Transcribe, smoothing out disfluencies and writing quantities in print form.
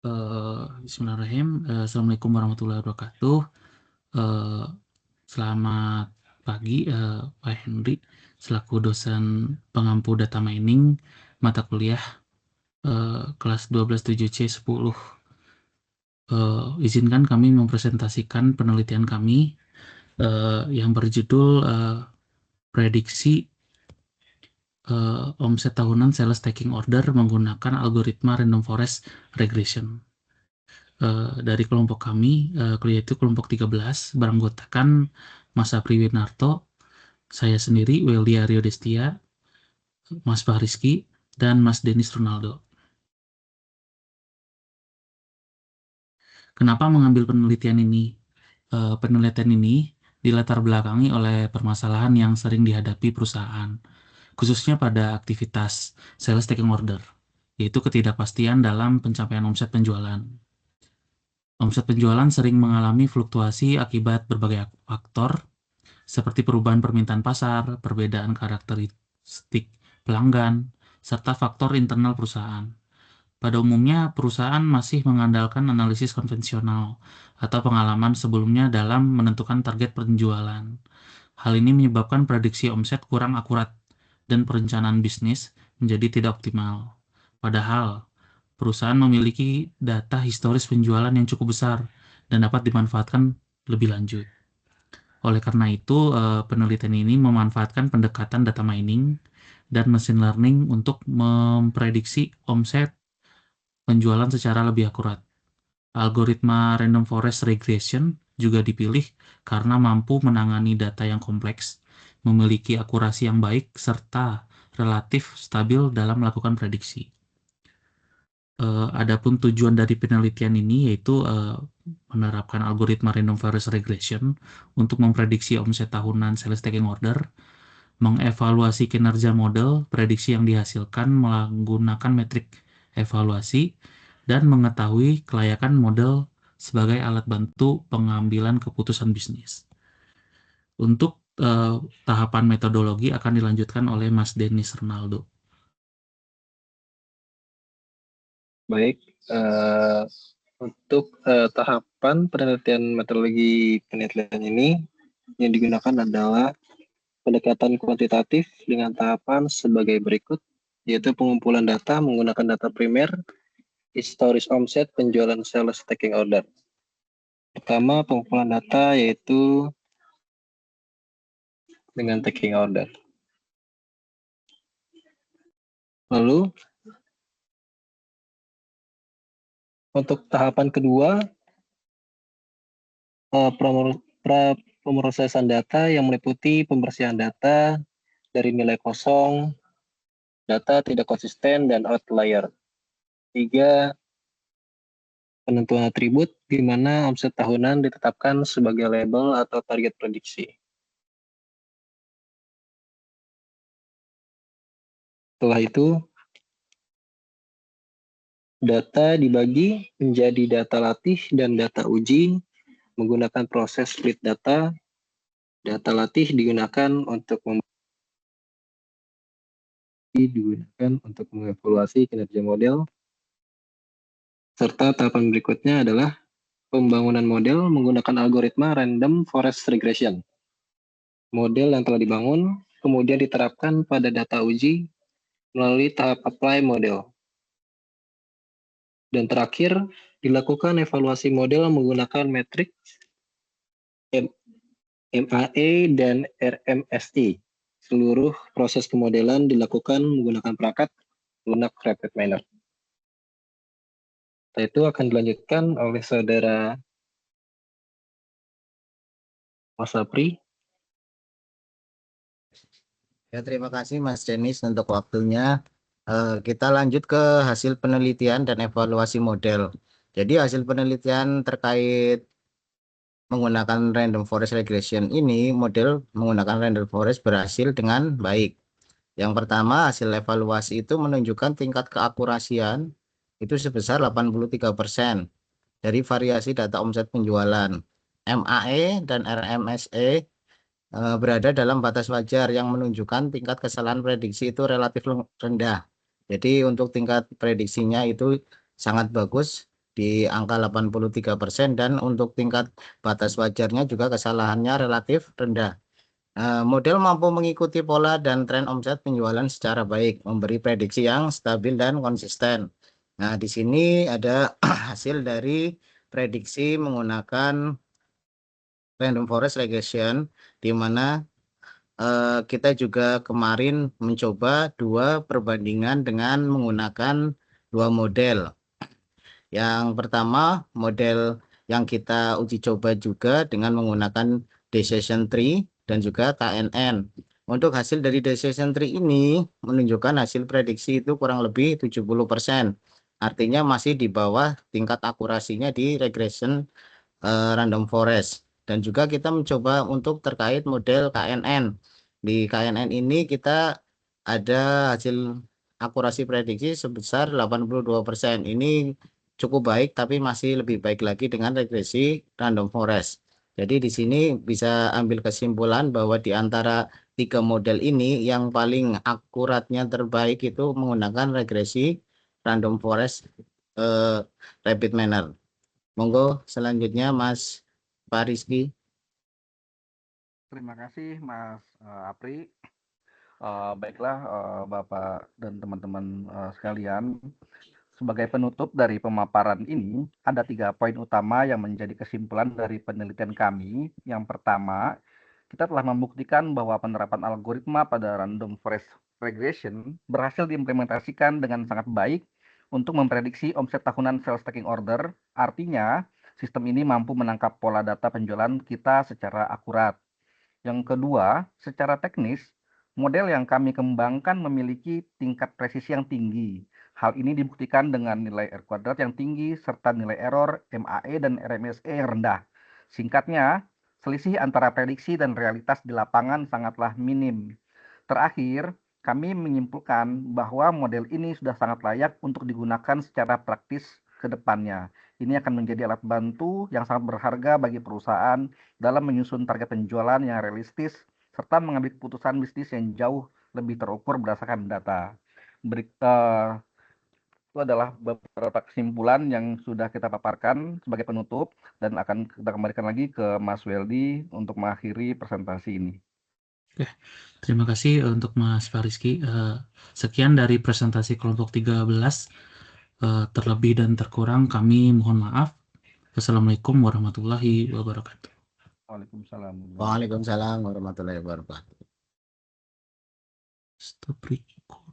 Bismillahirrahmanirrahim. Assalamualaikum warahmatullahi wabarakatuh. Eh, Selamat pagi, Pak Henry, selaku dosen pengampu data mining mata kuliah kelas 12 7C 10. Izinkan kami mempresentasikan penelitian kami yang berjudul prediksi omset tahunan sales taking order menggunakan algoritma random forest regression. Dari kelompok kami, yaitu kelompok 13, beranggotakan Mas Apri Winarto, saya sendiri, Weldia Rio Destia, Mas Fahrizky, dan Mas Denis Ronaldo. Kenapa mengambil penelitian ini? Penelitian ini dilatar belakangi oleh permasalahan yang sering dihadapi perusahaan, khususnya pada aktivitas sales taking order, yaitu ketidakpastian dalam pencapaian omset penjualan. Omset penjualan sering mengalami fluktuasi akibat berbagai faktor, seperti perubahan permintaan pasar, perbedaan karakteristik pelanggan, serta faktor internal perusahaan. Pada umumnya, perusahaan masih mengandalkan analisis konvensional atau pengalaman sebelumnya dalam menentukan target penjualan. Hal ini menyebabkan prediksi omset kurang akurat dan perencanaan bisnis menjadi tidak optimal. Padahal, perusahaan memiliki data historis penjualan yang cukup besar dan dapat dimanfaatkan lebih lanjut. Oleh karena itu, penelitian ini memanfaatkan pendekatan data mining dan machine learning untuk memprediksi omset penjualan secara lebih akurat. Algoritma random forest regression juga dipilih karena mampu menangani data yang kompleks, memiliki akurasi yang baik, serta relatif stabil dalam melakukan prediksi. Adapun tujuan dari penelitian ini yaitu menerapkan algoritma random forest regression untuk memprediksi omset tahunan sales taking order, mengevaluasi kinerja model prediksi yang dihasilkan menggunakan metrik evaluasi, dan mengetahui kelayakan model sebagai alat bantu pengambilan keputusan bisnis. Untuk tahapan metodologi akan dilanjutkan oleh Mas Denis Ronaldo. Baik, untuk tahapan penelitian metodologi penelitian ini yang digunakan adalah pendekatan kuantitatif dengan tahapan sebagai berikut, yaitu pengumpulan data menggunakan data primer, historis omset, penjualan sales taking order. Pertama, pengumpulan data yaitu dengan taking order. Lalu, untuk tahapan kedua, pemrosesan data yang meliputi pembersihan data dari nilai kosong, data tidak konsisten, dan outlier. 3. Penentuan atribut di mana omset tahunan ditetapkan sebagai label atau target prediksi. Setelah itu, data dibagi menjadi data latih dan data uji menggunakan proses split data. Data latih digunakan untuk mengevaluasi kinerja model. Serta tahapan berikutnya adalah pembangunan model menggunakan algoritma random forest regression. Model yang telah dibangun kemudian diterapkan pada data uji melalui tahap apply model. Dan terakhir, dilakukan evaluasi model menggunakan metrik MAE dan RMSE. Seluruh proses pemodelan dilakukan menggunakan perangkat lunak rapid miner. Setelah itu akan dilanjutkan oleh saudara Mas Apri. Ya, terima kasih Mas Denis untuk waktunya. Kita lanjut ke hasil penelitian dan evaluasi model. Jadi hasil penelitian terkait menggunakan random forest regression ini, model menggunakan random forest berhasil dengan baik. Yang pertama, hasil evaluasi itu menunjukkan tingkat keakurasian itu sebesar 83% dari variasi data omset penjualan. MAE dan RMSE berada dalam batas wajar yang menunjukkan tingkat kesalahan prediksi itu relatif rendah. Jadi untuk tingkat prediksinya itu sangat bagus di angka 83% dan untuk tingkat batas wajarnya juga kesalahannya relatif rendah. Model mampu mengikuti pola dan tren omset penjualan secara baik, memberi prediksi yang stabil dan konsisten. Nah, di sini ada hasil dari prediksi menggunakan random forest regression, di mana kita juga kemarin mencoba 2 perbandingan dengan menggunakan 2 model. Yang pertama, model yang kita uji coba juga dengan menggunakan decision tree dan juga KNN. Untuk hasil dari decision tree ini menunjukkan hasil prediksi itu kurang lebih 70%. Artinya masih di bawah tingkat akurasinya di regression random forest. Dan juga kita mencoba untuk terkait model KNN. Di KNN ini kita ada hasil akurasi prediksi sebesar 82%. Ini cukup baik, tapi masih lebih baik lagi dengan regresi random forest. Jadi di sini bisa ambil kesimpulan bahwa di antara 3 model ini yang paling akuratnya terbaik itu menggunakan regresi random forest rapid manner. Monggo selanjutnya Mas Rizky. Terima kasih Mas Apri. Baiklah Bapak dan teman-teman sekalian, sebagai penutup dari pemaparan ini, ada 3 poin utama yang menjadi kesimpulan dari penelitian kami. Yang pertama, kita telah membuktikan bahwa penerapan algoritma pada random forest regression berhasil diimplementasikan dengan sangat baik untuk memprediksi omset tahunan sales taking order. Artinya, sistem ini mampu menangkap pola data penjualan kita secara akurat. Yang kedua, secara teknis, model yang kami kembangkan memiliki tingkat presisi yang tinggi. Hal ini dibuktikan dengan nilai R kuadrat yang tinggi serta nilai error, MAE, dan RMSE yang rendah. Singkatnya, selisih antara prediksi dan realitas di lapangan sangatlah minim. Terakhir, kami menyimpulkan bahwa model ini sudah sangat layak untuk digunakan secara praktis ke depannya. Ini akan menjadi alat bantu yang sangat berharga bagi perusahaan dalam menyusun target penjualan yang realistis serta mengambil keputusan bisnis yang jauh lebih terukur berdasarkan data. Itu adalah beberapa kesimpulan yang sudah kita paparkan sebagai penutup dan akan kita kembalikan lagi ke Mas Weldy untuk mengakhiri presentasi ini. Oke, terima kasih untuk Mas Rizky. Sekian dari presentasi kelompok 13. Terlebih dan terkurang kami mohon maaf. Wassalamualaikum warahmatullahi wabarakatuh. Waalaikumsalam. Waalaikumsalam warahmatullahi wabarakatuh. Stop record.